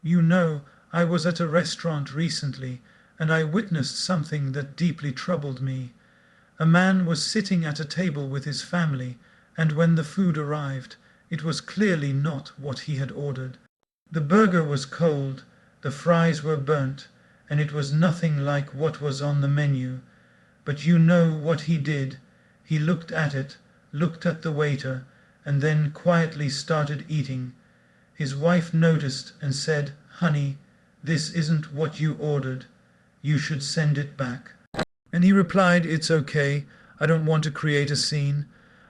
You know, I was at a restaurant recently, and I witnessed something that deeply troubled me. A man was sitting at a table with his family, and when the food arrived, it was clearly not what he had ordered. The burger was cold, the fries were burnt, and it was nothing like what was on the menu. But you know what he did? He looked at it, looked at the waiter, and then quietly started eating. His wife noticed and said, "Honey, this isn't what you ordered. You should send it back." And he replied, "It's okay. I don't want to create a scene.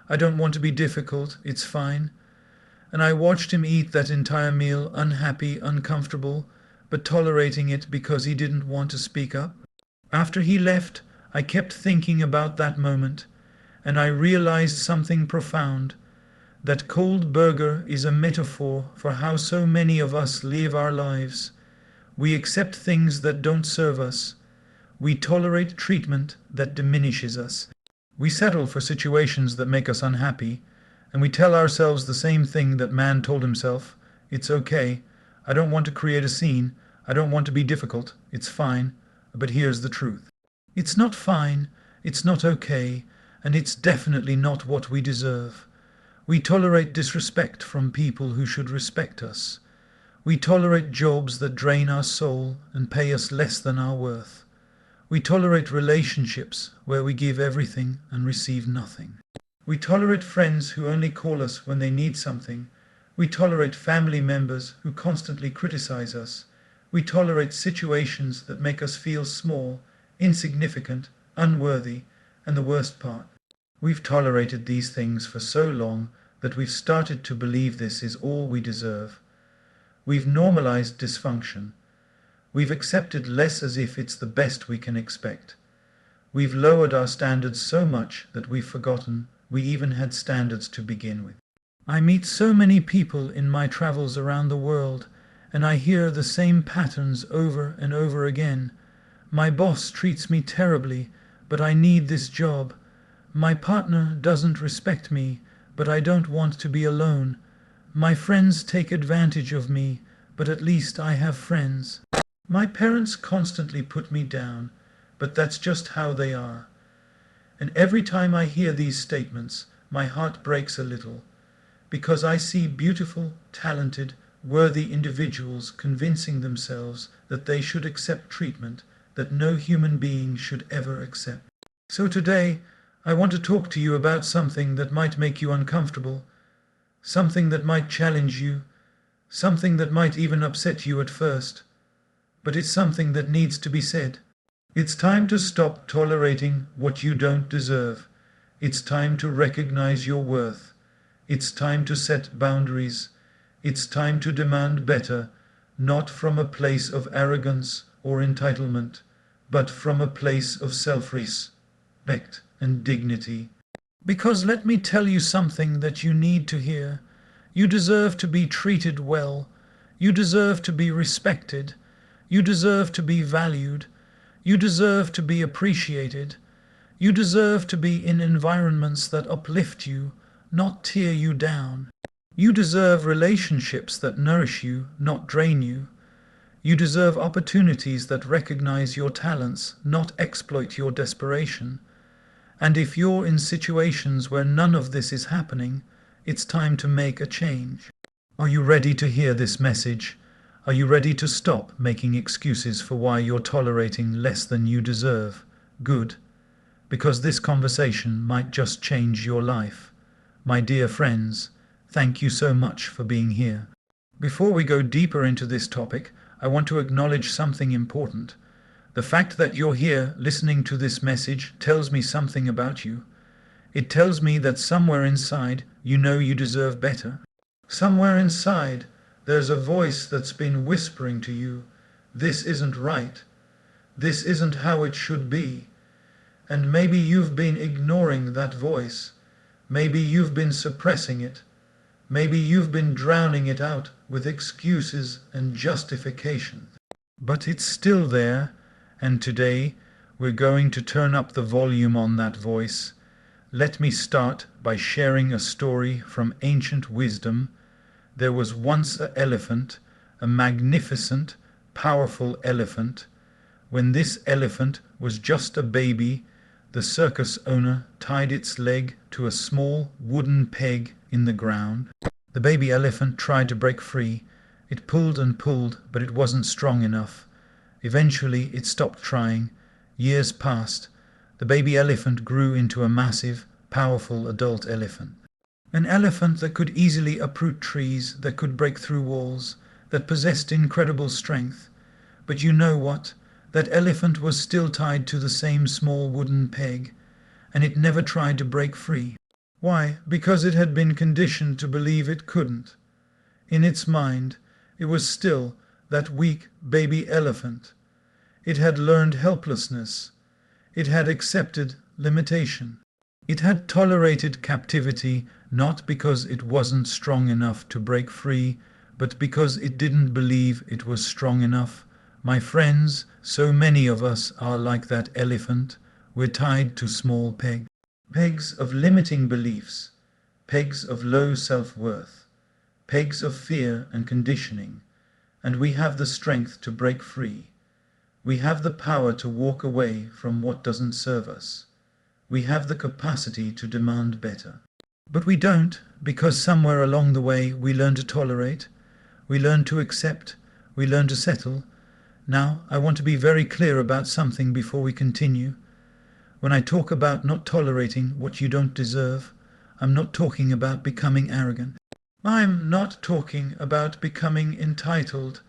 I don't want to be difficult. It's fine." And I watched him eat that entire meal, unhappy, uncomfortable, but tolerating it because he didn't want to speak up. After he left, I kept thinking about that moment, and I realized something profound. That cold burger is a metaphor for how so many of us live our lives. We accept things that don't serve us. We tolerate treatment that diminishes us. We settle for situations that make us unhappy, and we tell ourselves the same thing that man told himself. It's okay. I don't want to create a scene. I don't want to be difficult. It's fine. But here's the truth. It's not fine. It's not okay. And it's definitely not what we deserve. We tolerate disrespect from people who should respect us. We tolerate jobs that drain our soul and pay us less than our worth. We tolerate relationships where we give everything and receive nothing. We tolerate friends who only call us when they need something. We tolerate family members who constantly criticize us. We tolerate situations that make us feel small, insignificant, unworthy, and the worst part, we've tolerated these things for so long that we've started to believe this is all we deserve. We've normalized dysfunction. We've accepted less as if it's the best we can expect. We've lowered our standards so much that we've forgotten we even had standards to begin with. I meet so many people in my travels around the world, and I hear the same patterns over and over again. My boss treats me terribly, but I need this job. My partner doesn't respect me, but I don't want to be alone. My friends take advantage of me, but at least I have friends. My parents constantly put me down, but that's just how they are. And every time I hear these statements, my heart breaks a little, because I see beautiful, talented, worthy individuals convincing themselves that they should accept treatment that no human being should ever accept. So today, I want to talk to you about something that might make you uncomfortable, something that might challenge you, something that might even upset you at first. But it's something that needs to be said. It's time to stop tolerating what you don't deserve. It's time to recognize your worth. It's time to set boundaries. It's time to demand better, not from a place of arrogance or entitlement, but from a place of self-respect and dignity. Because let me tell you something that you need to hear. You deserve to be treated well. You deserve to be respected. You deserve to be valued. You deserve to be appreciated. You deserve to be in environments that uplift you, not tear you down. You deserve relationships that nourish you, not drain you. You deserve opportunities that recognize your talents, not exploit your desperation. And if you're in situations where none of this is happening, it's time to make a change. Are you ready to hear this message? Are you ready to stop making excuses for why you're tolerating less than you deserve? Good. Because this conversation might just change your life. My dear friends, thank you so much for being here. Before we go deeper into this topic, I want to acknowledge something important. The fact that you're here listening to this message tells me something about you. It tells me that somewhere inside you know you deserve better. Somewhere inside there's a voice that's been whispering to you, this isn't right. This isn't how it should be. And maybe you've been ignoring that voice. Maybe you've been suppressing it. Maybe you've been drowning it out with excuses and justification. But it's still there, and today we're going to turn up the volume on that voice. Let me start by sharing a story from ancient wisdom. There was once an elephant, a magnificent, powerful elephant. When this elephant was just a baby, the circus owner tied its leg to a small wooden peg in the ground. The baby elephant tried to break free. It pulled and pulled, but it wasn't strong enough. Eventually it stopped trying. Years passed. The baby elephant grew into a massive, powerful adult elephant. An elephant that could easily uproot trees, that could break through walls, that possessed incredible strength. But you know what? That elephant was still tied to the same small wooden peg, and it never tried to break free. Why? Because it had been conditioned to believe it couldn't. In its mind, it was still that weak baby elephant. It had learned helplessness. It had accepted limitation. It had tolerated captivity, not because it wasn't strong enough to break free, but because it didn't believe it was strong enough. My friends, so many of us are like that elephant. We're tied to small pegs. Pegs of limiting beliefs, pegs of low self-worth, pegs of fear and conditioning, and we have the strength to break free. We have the power to walk away from what doesn't serve us. We have the capacity to demand better. But we don't, because somewhere along the way we learn to tolerate, we learn to accept, we learn to settle. Now, I want to be very clear about something before we continue. When I talk about not tolerating what you don't deserve, I'm not talking about becoming arrogant. I'm not talking about becoming entitled.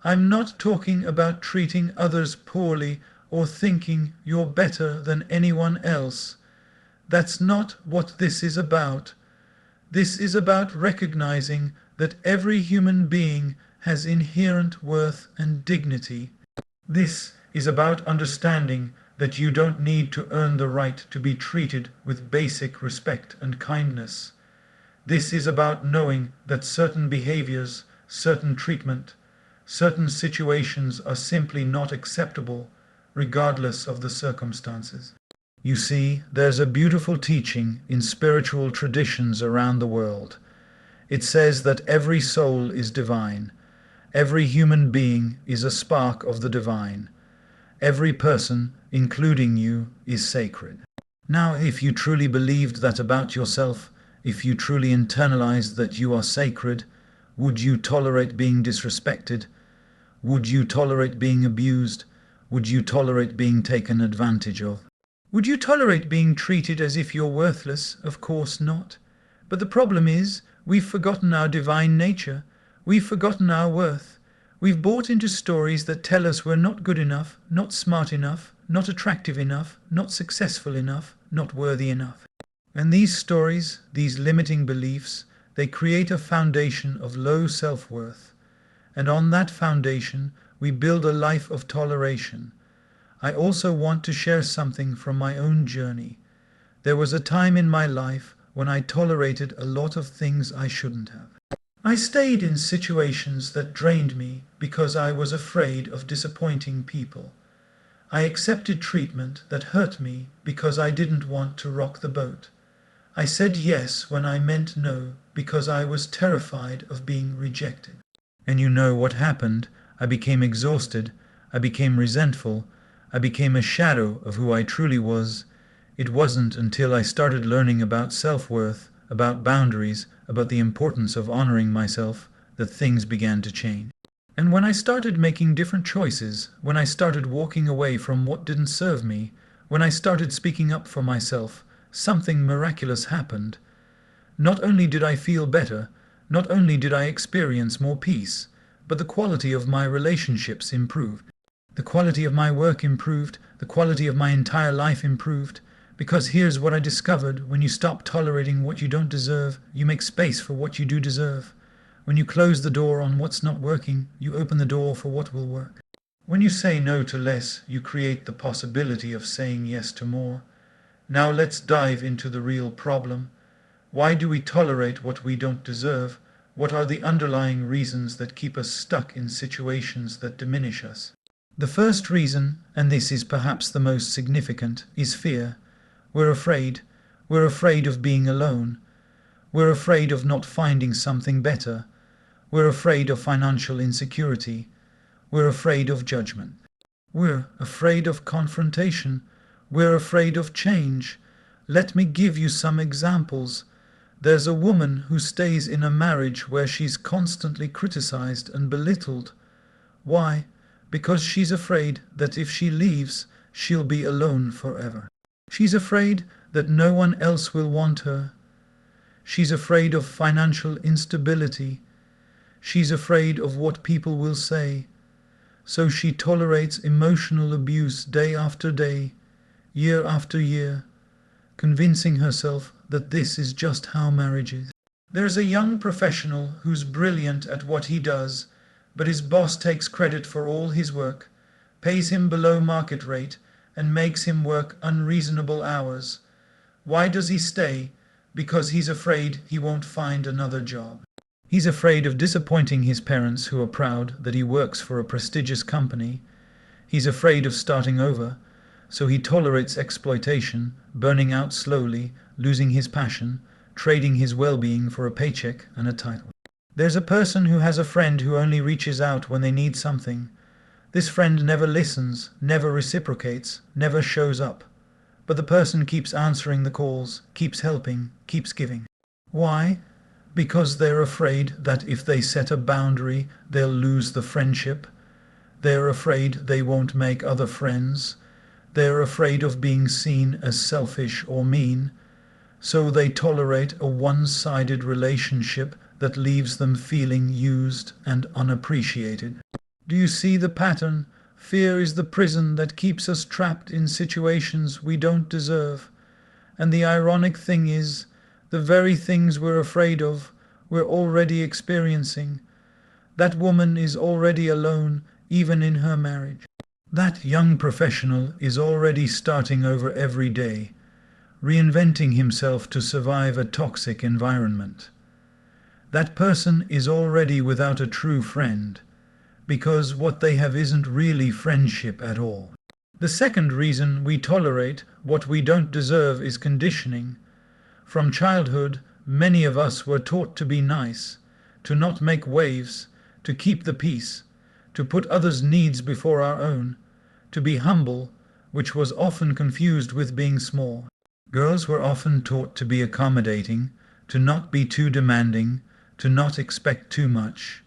I'm not talking about treating others poorly or thinking you're better than anyone else. That's not what this is about. This is about recognizing that every human being has inherent worth and dignity. This is about understanding that you don't need to earn the right to be treated with basic respect and kindness. This is about knowing that certain behaviors, certain treatment, certain situations are simply not acceptable, regardless of the circumstances. You see, there's a beautiful teaching in spiritual traditions around the world. It says that every soul is divine. Every human being is a spark of the divine. Every person, including you, is sacred. Now, if you truly believed that about yourself, if you truly internalized that you are sacred, would you tolerate being disrespected? Would you tolerate being abused? Would you tolerate being taken advantage of? Would you tolerate being treated as if you're worthless? Of course not. But the problem is, we've forgotten our divine nature. We've forgotten our worth. We've bought into stories that tell us we're not good enough, not smart enough, not attractive enough, not successful enough, not worthy enough. And these stories, these limiting beliefs, they create a foundation of low self-worth. And on that foundation, we build a life of toleration. I also want to share something from my own journey. There was a time in my life when I tolerated a lot of things I shouldn't have. I stayed in situations that drained me because I was afraid of disappointing people. I accepted treatment that hurt me because I didn't want to rock the boat. I said yes when I meant no because I was terrified of being rejected. And you know what happened? I became exhausted. I became resentful. I became a shadow of who I truly was. It wasn't until I started learning about self-worth, about boundaries, about the importance of honoring myself, that things began to change. And when I started making different choices, when I started walking away from what didn't serve me, when I started speaking up for myself, something miraculous happened. Not only did I feel better, not only did I experience more peace, but the quality of my relationships improved. The quality of my work improved, the quality of my entire life improved. Because here's what I discovered: when you stop tolerating what you don't deserve, you make space for what you do deserve. When you close the door on what's not working, you open the door for what will work. When you say no to less, you create the possibility of saying yes to more. Now let's dive into the real problem. Why do we tolerate what we don't deserve? What are the underlying reasons that keep us stuck in situations that diminish us? The first reason, and this is perhaps the most significant, is fear. We're afraid. We're afraid of being alone. We're afraid of not finding something better. We're afraid of financial insecurity. We're afraid of judgment. We're afraid of confrontation. We're afraid of change. Let me give you some examples. There's a woman who stays in a marriage where she's constantly criticized and belittled. Why? Because she's afraid that if she leaves, she'll be alone forever. She's afraid that no one else will want her. She's afraid of financial instability. She's afraid of what people will say. So she tolerates emotional abuse day after day, year after year, convincing herself that this is just how marriage is. There's a young professional who's brilliant at what he does, but his boss takes credit for all his work, pays him below market rate, and makes him work unreasonable hours. Why does he stay? Because he's afraid he won't find another job. He's afraid of disappointing his parents, who are proud that he works for a prestigious company. He's afraid of starting over, so he tolerates exploitation, burning out slowly, losing his passion, trading his well-being for a paycheck and a title. There's a person who has a friend who only reaches out when they need something. This friend never listens, never reciprocates, never shows up. But the person keeps answering the calls, keeps helping, keeps giving. Why? Because they're afraid that if they set a boundary, they'll lose the friendship. They're afraid they won't make other friends. They're afraid of being seen as selfish or mean. So they tolerate a one-sided relationship that leaves them feeling used and unappreciated. Do you see the pattern? Fear is the prison that keeps us trapped in situations we don't deserve. And the ironic thing is, the very things we're afraid of, we're already experiencing. That woman is already alone, even in her marriage. That young professional is already starting over every day, reinventing himself to survive a toxic environment. That person is already without a true friend, because what they have isn't really friendship at all. The second reason we tolerate what we don't deserve is conditioning. From childhood, many of us were taught to be nice, to not make waves, to keep the peace, to put others' needs before our own, to be humble, which was often confused with being small. Girls were often taught to be accommodating, to not be too demanding, to not expect too much.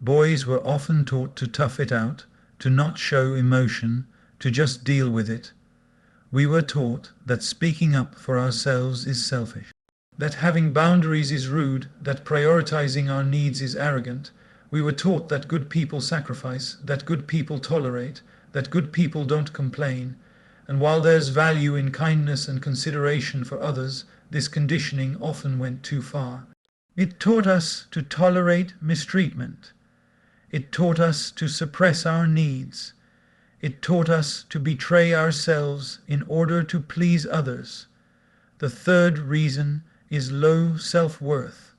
Boys were often taught to tough it out, to not show emotion, to just deal with it. We were taught that speaking up for ourselves is selfish, that having boundaries is rude, that prioritizing our needs is arrogant. We were taught that good people sacrifice, that good people tolerate, that good people don't complain. And while there's value in kindness and consideration for others, this conditioning often went too far. It taught us to tolerate mistreatment. It taught us to suppress our needs. It taught us to betray ourselves in order to please others. The third reason is low self-worth.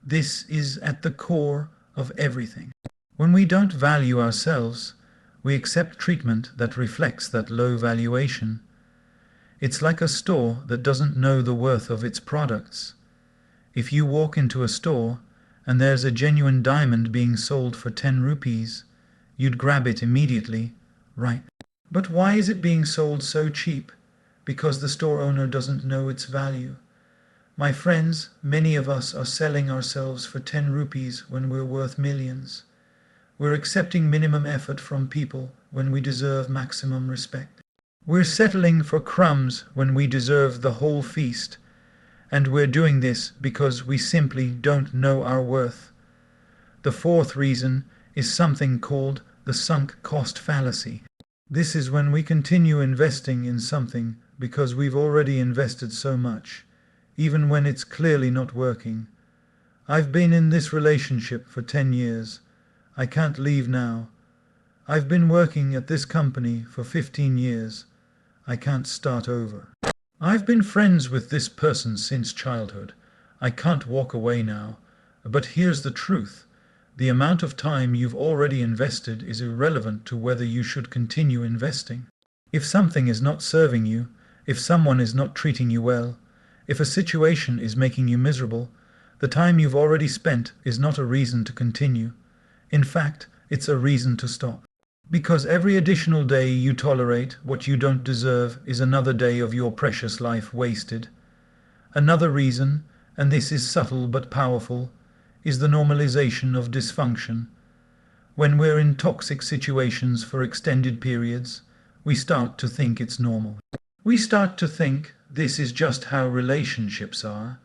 This is at the core of everything. When we don't value ourselves, we accept treatment that reflects that low valuation. It's like a store that doesn't know the worth of its products. If you walk into a store and there's a genuine diamond being sold for 10 rupees, you'd grab it immediately, right? But why is it being sold so cheap? Because the store owner doesn't know its value. My friends, many of us are selling ourselves for 10 rupees when we're worth millions. We're accepting minimum effort from people when we deserve maximum respect. We're settling for crumbs when we deserve the whole feast. And we're doing this because we simply don't know our worth. The fourth reason is something called the sunk cost fallacy. This is when we continue investing in something because we've already invested so much, even when it's clearly not working. I've been in this relationship for 10 years. I can't leave now. I've been working at this company for 15 years. I can't start over. I've been friends with this person since childhood. I can't walk away now. But here's the truth. The amount of time you've already invested is irrelevant to whether you should continue investing. If something is not serving you, if someone is not treating you well, if a situation is making you miserable, The time you've already spent is not a reason to continue. In fact, it's a reason to stop. Because every additional day you tolerate what you don't deserve is another day of your precious life wasted. Another reason, and this is subtle but powerful, is the normalization of dysfunction. When we're in toxic situations for extended periods, we start to think it's normal. We start to think this is just how relationships are,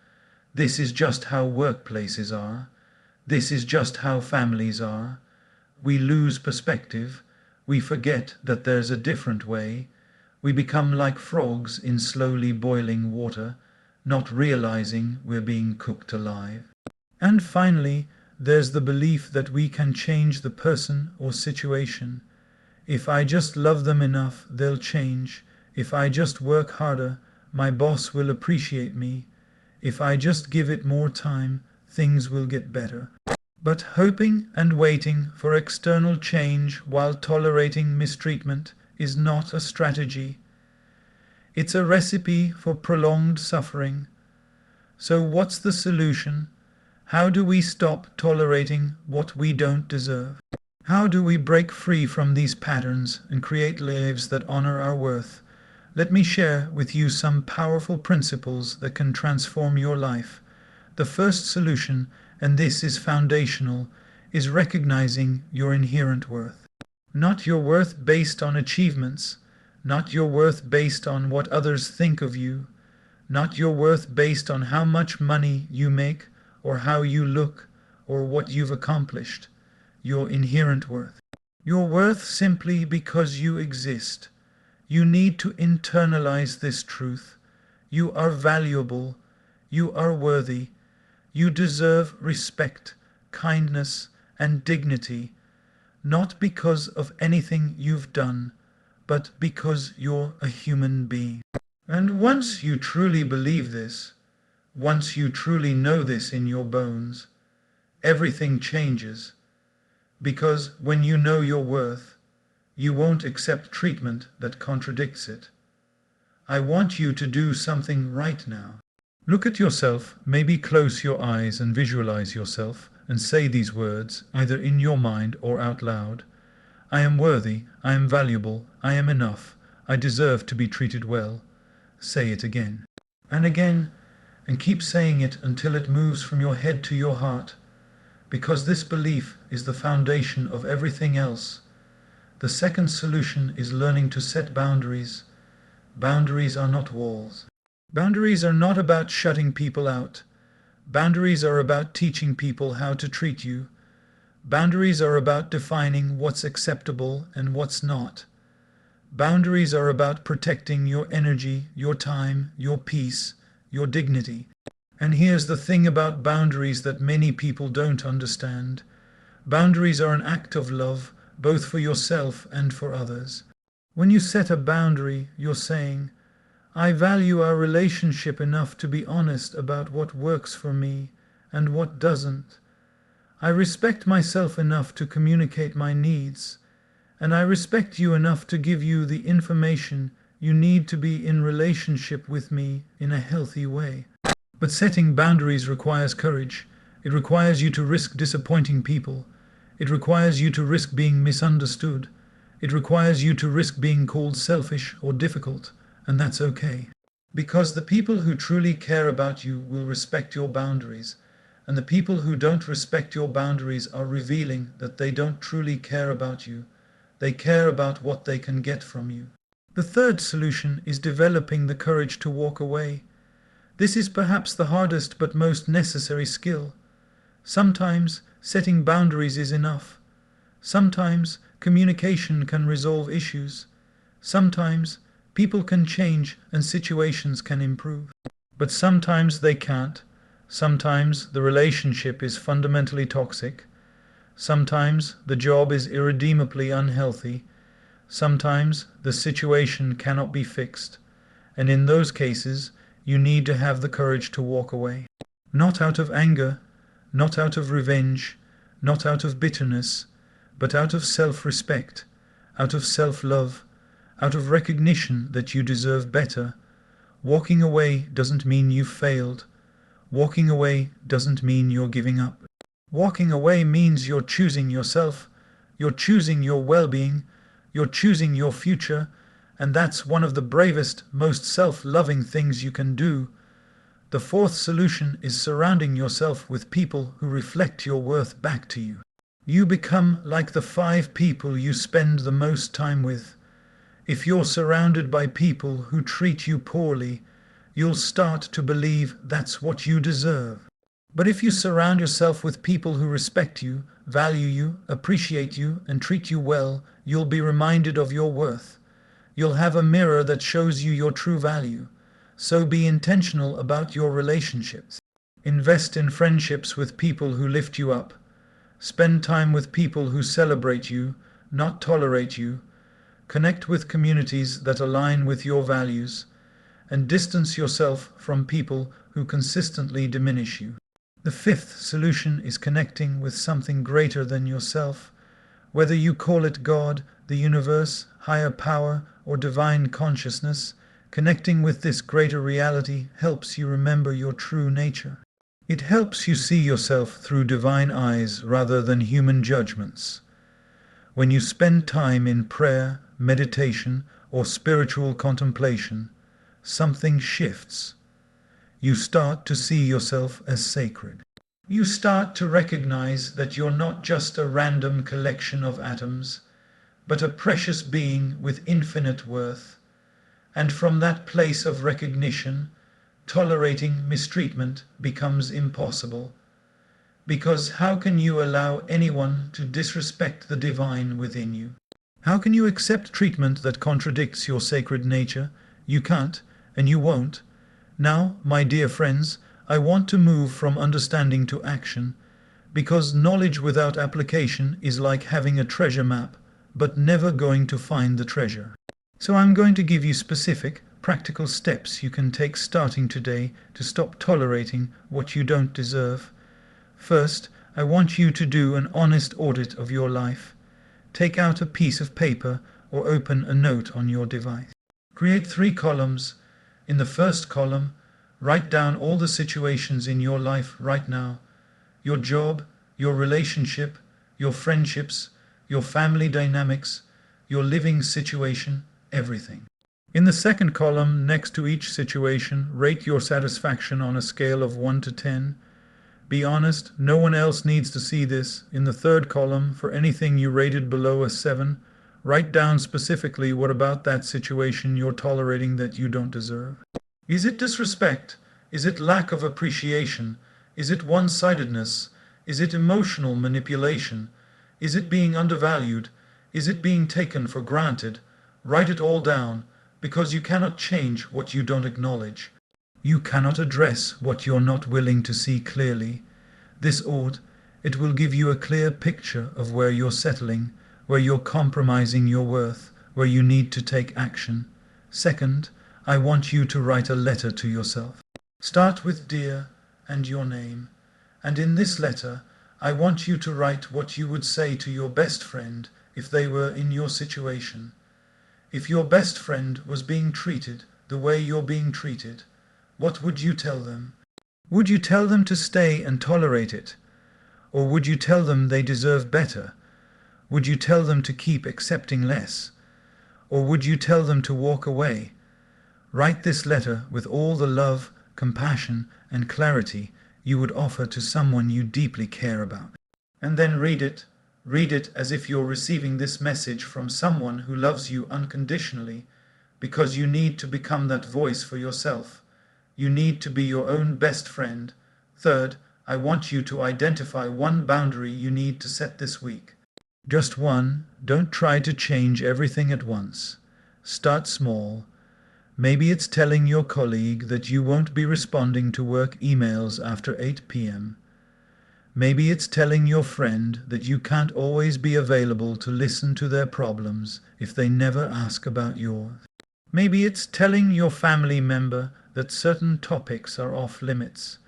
this is just how workplaces are, this is just how families are. We lose perspective, we forget that there's a different way, we become like frogs in slowly boiling water, not realizing we're being cooked alive. And finally, there's the belief that we can change the person or situation. If I just love them enough, they'll change. If I just work harder, my boss will appreciate me. If I just give it more time, things will get better. But hoping and waiting for external change while tolerating mistreatment is not a strategy. It's a recipe for prolonged suffering. So what's the solution? How do we stop tolerating what we don't deserve? How do we break free from these patterns and create lives that honor our worth? Let me share with you some powerful principles that can transform your life. The first solution, and this is foundational, is recognizing your inherent worth. Not your worth based on achievements, not your worth based on what others think of you, not your worth based on how much money you make or how you look or what you've accomplished. Your inherent worth. Your worth simply because you exist. You need to internalize this truth. You are valuable. You are worthy. You deserve respect, kindness, and dignity, not because of anything you've done, but because you're a human being. And once you truly believe this, once you truly know this in your bones, everything changes. Because when you know your worth, you won't accept treatment that contradicts it. I want you to do something right now. Look at yourself, maybe close your eyes and visualize yourself, and say these words, either in your mind or out loud. I am worthy, I am valuable, I am enough, I deserve to be treated well. Say it again and keep saying it until it moves from your head to your heart, because this belief is the foundation of everything else. The second solution is learning to set boundaries. Boundaries are not walls. Boundaries are not about shutting people out. Boundaries are about teaching people how to treat you. Boundaries are about defining what's acceptable and what's not. Boundaries are about protecting your energy, your time, your peace, your dignity. And here's the thing about boundaries that many people don't understand. Boundaries are an act of love, both for yourself and for others. When you set a boundary, you're saying, I value our relationship enough to be honest about what works for me and what doesn't. I respect myself enough to communicate my needs, and I respect you enough to give you the information you need to be in relationship with me in a healthy way. But setting boundaries requires courage. It requires you to risk disappointing people. It requires you to risk being misunderstood. It requires you to risk being called selfish or difficult, and that's okay. Because the people who truly care about you will respect your boundaries, and the people who don't respect your boundaries are revealing that they don't truly care about you. They care about what they can get from you. The third solution is developing the courage to walk away. This is perhaps the hardest but most necessary skill. Sometimes setting boundaries is enough. Sometimes communication can resolve issues. Sometimes people can change and situations can improve. But sometimes they can't. Sometimes the relationship is fundamentally toxic. Sometimes the job is irredeemably unhealthy. Sometimes the situation cannot be fixed. And in those cases, you need to have the courage to walk away. Not out of anger, not out of revenge, not out of bitterness, but out of self-respect, out of self-love, out of recognition that you deserve better. Walking away doesn't mean you've failed. Walking away doesn't mean you're giving up. Walking away means you're choosing yourself, you're choosing your well-being, you're choosing your future, and that's one of the bravest, most self-loving things you can do. The fourth solution is surrounding yourself with people who reflect your worth back to you. You become like the 5 people you spend the most time with. If you're surrounded by people who treat you poorly, you'll start to believe that's what you deserve. But if you surround yourself with people who respect you, value you, appreciate you, and treat you well, you'll be reminded of your worth. You'll have a mirror that shows you your true value. So be intentional about your relationships. Invest in friendships with people who lift you up. Spend time with people who celebrate you, not tolerate you. Connect with communities that align with your values. And distance yourself from people who consistently diminish you. The fifth solution is connecting with something greater than yourself. Whether you call it God, the universe, higher power, or divine consciousness, connecting with this greater reality helps you remember your true nature. It helps you see yourself through divine eyes rather than human judgments. When you spend time in prayer, meditation, or spiritual contemplation, something shifts. You start to see yourself as sacred. You start to recognize that you're not just a random collection of atoms, but a precious being with infinite worth. And from that place of recognition, tolerating mistreatment becomes impossible. Because how can you allow anyone to disrespect the divine within you? How can you accept treatment that contradicts your sacred nature? You can't, and you won't. Now, my dear friends, I want to move from understanding to action, because knowledge without application is like having a treasure map, but never going to find the treasure. So I'm going to give you specific, practical steps you can take starting today to stop tolerating what you don't deserve. First, I want you to do an honest audit of your life. Take out a piece of paper or open a note on your device. Create 3 columns. In the first column, write down all the situations in your life right now. Your job, your relationship, your friendships, your family dynamics, your living situation, everything. In the second column, next to each situation, rate your satisfaction on a scale of 1 to 10. Be honest, no one else needs to see this. In the third column, for anything you rated below a 7, write down specifically what about that situation you're tolerating that you don't deserve. Is it disrespect? Is it lack of appreciation? Is it one-sidedness? Is it emotional manipulation? Is it being undervalued? Is it being taken for granted? Write it all down, because you cannot change what you don't acknowledge. You cannot address what you're not willing to see clearly. This audit, it will give you a clear picture of where you're settling, where you're compromising your worth, where you need to take action. Second, I want you to write a letter to yourself. Start with Dear and your name. And in this letter, I want you to write what you would say to your best friend if they were in your situation. If your best friend was being treated the way you're being treated, what would you tell them? Would you tell them to stay and tolerate it? Or would you tell them they deserve better? Would you tell them to keep accepting less? Or would you tell them to walk away? Write this letter with all the love, compassion, and clarity you would offer to someone you deeply care about. And then read it. Read it as if you're receiving this message from someone who loves you unconditionally, because you need to become that voice for yourself. You need to be your own best friend. Third, I want you to identify one boundary you need to set this week. Just one. Don't try to change everything at once. Start small. Maybe it's telling your colleague that you won't be responding to work emails after 8 p.m. Maybe it's telling your friend that you can't always be available to listen to their problems if they never ask about yours. Maybe it's telling your family member that certain topics are off limits.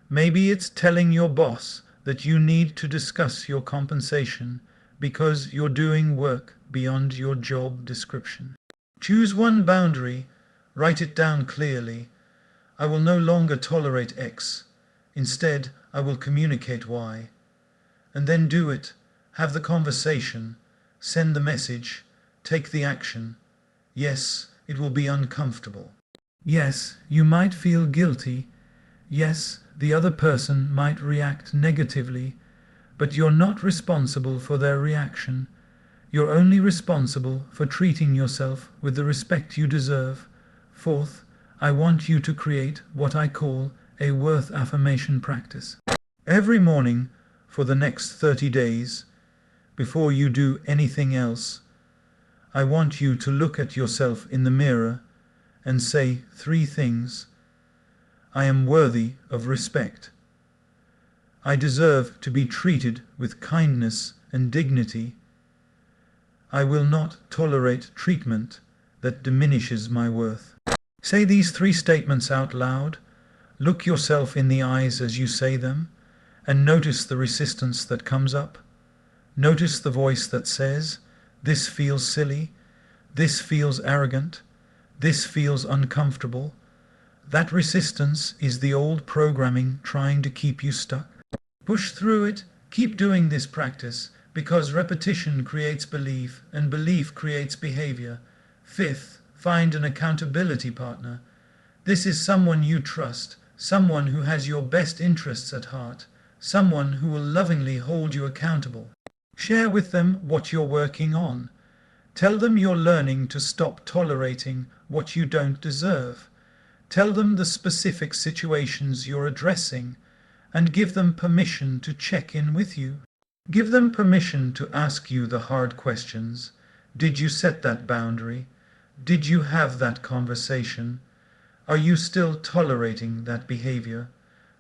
Maybe it's telling your boss that you need to discuss your compensation because you're doing work beyond your job description. Choose one boundary, write it down clearly. I will no longer tolerate X. Instead, I will communicate Y. And then do it. Have the conversation. Send the message. Take the action. Yes, it will be uncomfortable. Yes, you might feel guilty. Yes, the other person might react negatively, but you're not responsible for their reaction. You're only responsible for treating yourself with the respect you deserve. Fourth, I want you to create what I call a worth affirmation practice. Every morning for the next 30 days, before you do anything else, I want you to look at yourself in the mirror and say 3 things. I am worthy of respect. I deserve to be treated with kindness and dignity. I will not tolerate treatment that diminishes my worth. Say these 3 statements out loud. Look yourself in the eyes as you say them, and notice the resistance that comes up. Notice the voice that says, "This feels silly. This feels arrogant. This feels uncomfortable." That resistance is the old programming trying to keep you stuck. Push through it. Keep doing this practice, because repetition creates belief, and belief creates behavior. Fifth, find an accountability partner. This is someone you trust, someone who has your best interests at heart, someone who will lovingly hold you accountable. Share with them what you're working on. Tell them you're learning to stop tolerating what you don't deserve. Tell them the specific situations you're addressing, and give them permission to check in with you. Give them permission to ask you the hard questions. Did you set that boundary? Did you have that conversation? Are you still tolerating that behavior?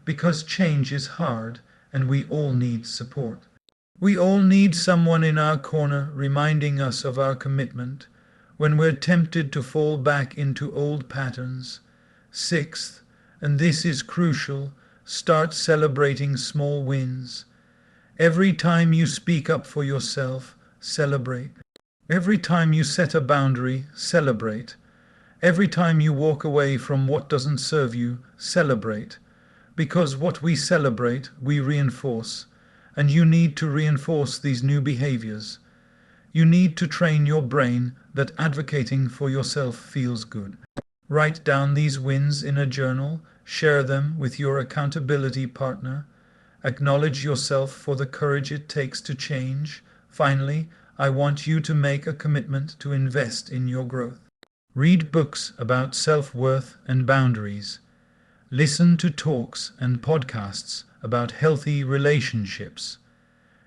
Because change is hard, and we all need support. We all need someone in our corner reminding us of our commitment when we're tempted to fall back into old patterns. Sixth, and this is crucial, start celebrating small wins. Every time you speak up for yourself, celebrate. Every time you set a boundary, celebrate. Every time you walk away from what doesn't serve you, celebrate. Because what we celebrate, we reinforce. And you need to reinforce these new behaviors. You need to train your brain that advocating for yourself feels good. Write down these wins in a journal, share them with your accountability partner. Acknowledge yourself for the courage it takes to change. Finally, I want you to make a commitment to invest in your growth. Read books about self-worth and boundaries. Listen to talks and podcasts about healthy relationships.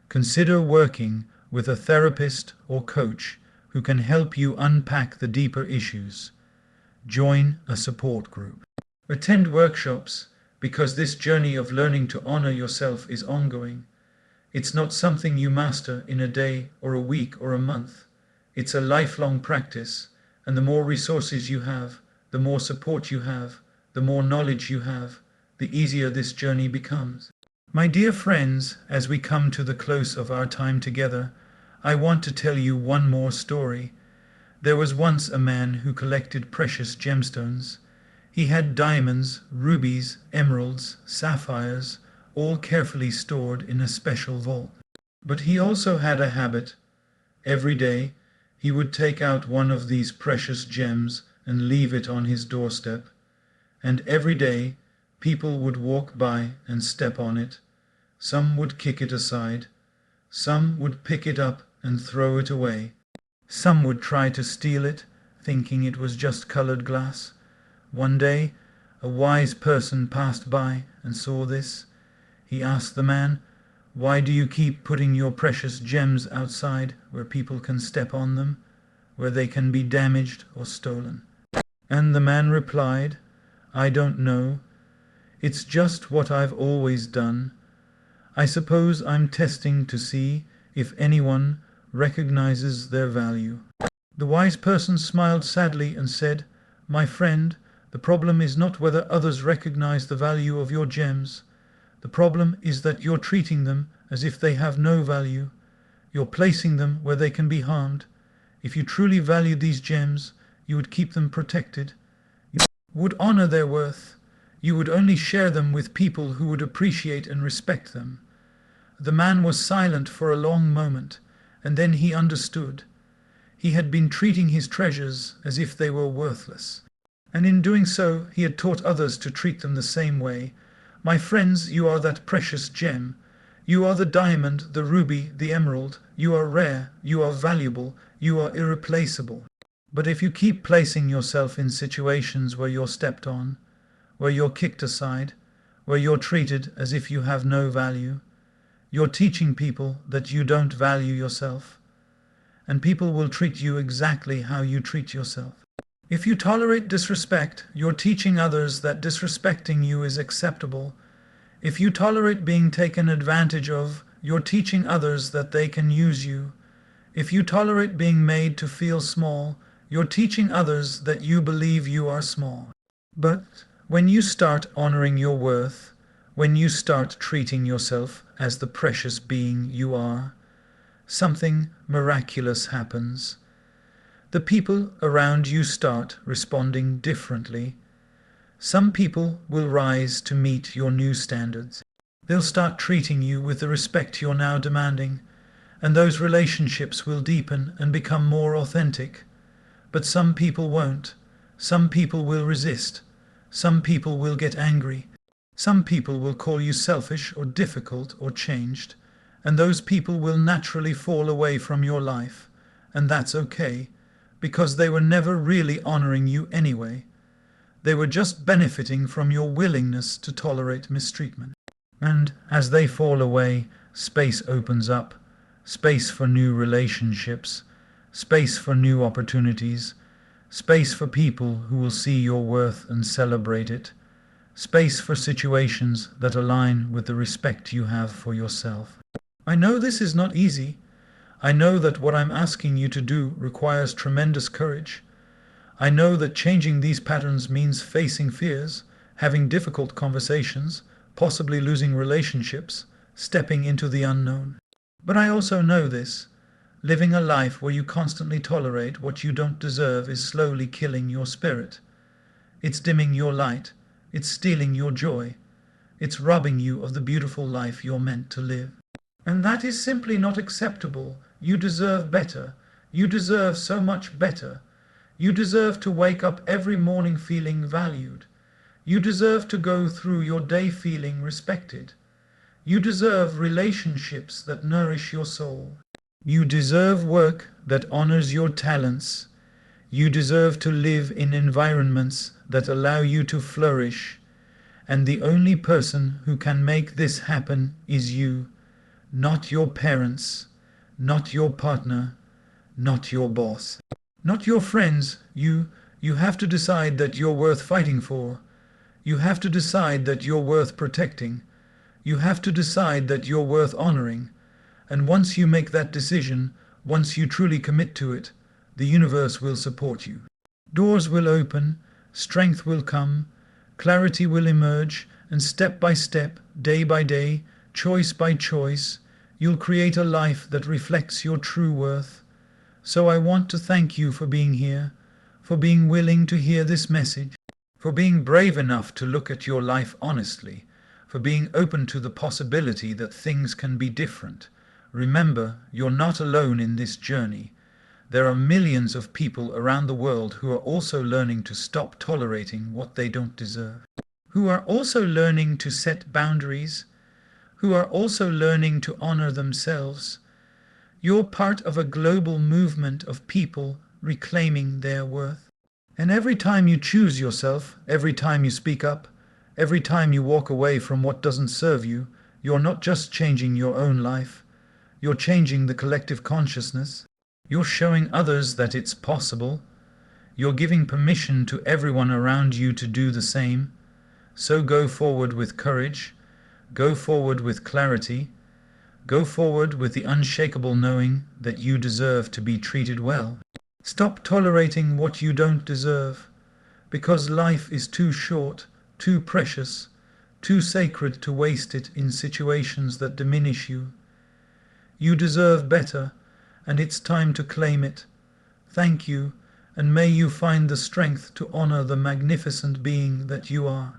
Consider working with a therapist or coach who can help you unpack the deeper issues. Join a support group. Attend workshops, because this journey of learning to honor yourself is ongoing. It's not something you master in a day or a week or a month. It's a lifelong practice, and the more resources you have, the more support you have, the more knowledge you have, the easier this journey becomes. My dear friends, as we come to the close of our time together, I want to tell you one more story. There was once a man who collected precious gemstones. He had diamonds, rubies, emeralds, sapphires, all carefully stored in a special vault. But he also had a habit. Every day he would take out one of these precious gems and leave it on his doorstep. And every day people would walk by and step on it. Some would kick it aside. Some would pick it up and throw it away. Some would try to steal it, thinking it was just colored glass. One day a wise person passed by and saw this. He asked the man, "Why do you keep putting your precious gems outside where people can step on them, where they can be damaged or stolen?" And the man replied, "I don't know. It's just what I've always done. I suppose I'm testing to see if anyone recognizes their value." The wise person smiled sadly and said, "My friend, the problem is not whether others recognize the value of your gems. The problem is that you're treating them as if they have no value. You're placing them where they can be harmed. If you truly valued these gems, you would keep them protected. You would honor their worth. You would only share them with people who would appreciate and respect them. The man was silent for a long moment, and then he understood. He had been treating his treasures as if they were worthless. And in doing so, he had taught others to treat them the same way. My friends, you are that precious gem. You are the diamond, the ruby, the emerald. You are rare, you are valuable, you are irreplaceable. But if you keep placing yourself in situations where you're stepped on, where you're kicked aside, where you're treated as if you have no value, you're teaching people that you don't value yourself, and people will treat you exactly how you treat yourself. If you tolerate disrespect, you're teaching others that disrespecting you is acceptable. If you tolerate being taken advantage of, you're teaching others that they can use you. If you tolerate being made to feel small, you're teaching others that you believe you are small. But when you start honoring your worth, when you start treating yourself as the precious being you are, something miraculous happens. The people around you start responding differently. Some people will rise to meet your new standards. They'll start treating you with the respect you're now demanding, and those relationships will deepen and become more authentic. But some people won't. Some people will resist. Some people will get angry. Some people will call you selfish or difficult or changed, and those people will naturally fall away from your life, and that's okay, because they were never really honoring you anyway. They were just benefiting from your willingness to tolerate mistreatment. And as they fall away, space opens up, space for new relationships, space for new opportunities, space for people who will see your worth and celebrate it, space for situations that align with the respect you have for yourself. I know this is not easy. I know that what I'm asking you to do requires tremendous courage. I know that changing these patterns means facing fears, having difficult conversations, possibly losing relationships, stepping into the unknown. But I also know this. Living a life where you constantly tolerate what you don't deserve is slowly killing your spirit. It's dimming your light. It's stealing your joy. It's robbing you of the beautiful life you're meant to live. And that is simply not acceptable. You deserve better. You deserve so much better. You deserve to wake up every morning feeling valued. You deserve to go through your day feeling respected. You deserve relationships that nourish your soul. You deserve work that honors your talents. You deserve to live in environments that allow you to flourish. And the only person who can make this happen is you, not your parents, not your partner, not your boss, not your friends. You have to decide that you're worth fighting for. You have to decide that you're worth protecting. You have to decide that you're worth honoring. And once you make that decision, once you truly commit to it, the universe will support you. Doors will open, strength will come, clarity will emerge, and step by step, day by day, choice by choice, you'll create a life that reflects your true worth. So I want to thank you for being here, for being willing to hear this message, for being brave enough to look at your life honestly, for being open to the possibility that things can be different. Remember, you're not alone in this journey. There are millions of people around the world who are also learning to stop tolerating what they don't deserve, who are also learning to set boundaries, who are also learning to honor themselves. You're part of a global movement of people reclaiming their worth. And every time you choose yourself, every time you speak up, every time you walk away from what doesn't serve you, you're not just changing your own life, you're changing the collective consciousness. You're showing others that it's possible. You're giving permission to everyone around you to do the same. So go forward with courage. Go forward with clarity. Go forward with the unshakable knowing that you deserve to be treated well. Stop tolerating what you don't deserve, because life is too short, too precious, too sacred to waste it in situations that diminish you. You deserve better, and it's time to claim it. Thank you, and may you find the strength to honor the magnificent being that you are.